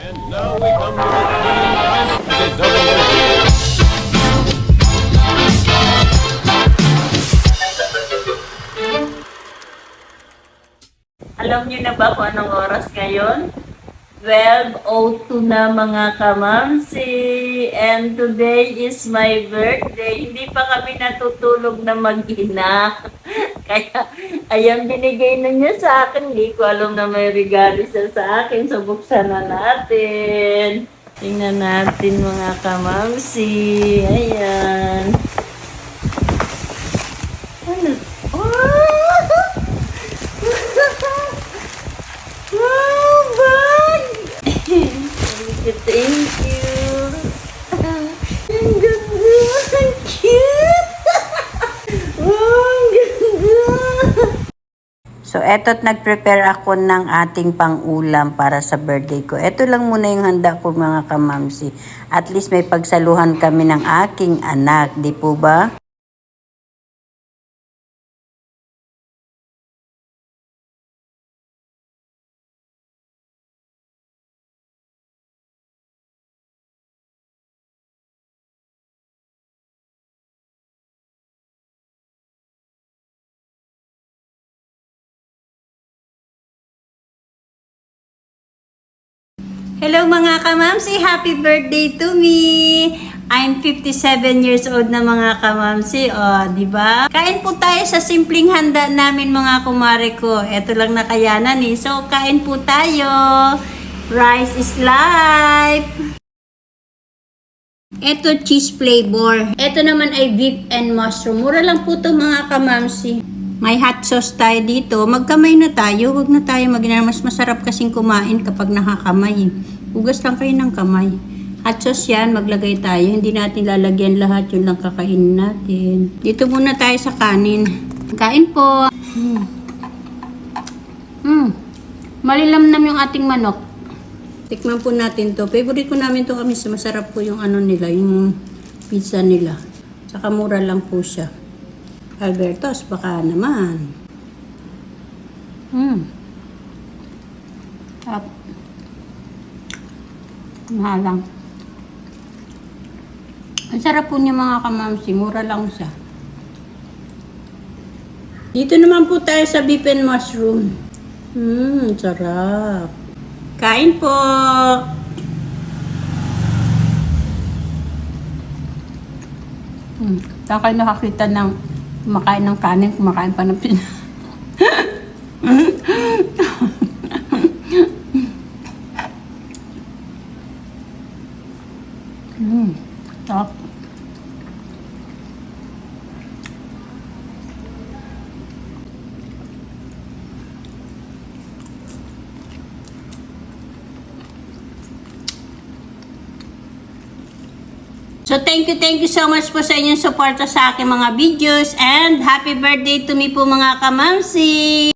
And now we come to the thrilling time of the double. Alam niyo na ba kung anong oras ngayon? 12:02 na mga kamamsi. And today is my birthday. Hindi pa kami natutulog na mag-ina. Kaya, ayan, binigay na niya sa akin. Hindi ko alam na may regalo siya sa akin. So, buksan na natin. Tingnan natin mga kamamsi. Ayan. Ano? Wow, bag! Thank you. Ang ganda. Ang cute. Wow, ang ganda. So, eto't nag-prepare ako ng ating pang-ulam para sa birthday ko. Ito lang muna yung handa ko mga kamamsi. At least may pagsaluhan kami ng aking anak. Di po ba? Hello mga kamamsi! Happy birthday to me! I'm 57 years old na mga kamamsi. O, di ba? Kain po tayo sa simpleng handa namin mga kumare ko. Ito lang nakayanan eh. So, kain po tayo. Rice is life! Ito cheese flavor. Ito naman ay beef and mushroom. Mura lang po to mga kamamsi. May hot sauce tayo dito. Magkamay na tayo. Huwag na tayo mas masarap kasing kumain kapag nakakamay. Hugas lang kayo ng kamay. Hot sauce yan. Maglagay tayo. Hindi natin lalagyan lahat. Yun lang kakainin natin. Dito muna tayo sa kanin. Kain po. Malilamnam yung ating manok. Tikman po natin to. Favorite ko namin to kami. Masarap po yung ano nila. Yung pizza nila. Saka mura lang po siya. Albertos, baka naman. Sarap. Mahalang. Ang sarap po niya mga kamamsi. Mura lang siya. Dito naman po tayo sa beef and mushroom. Sarap. Kain po. Saan kayo nakakita ng kumakain ng kanin, kumakain pa ng pina. Top. So, thank you so much po sa inyong suporta sa aking mga videos and happy birthday to me po mga kamamsi!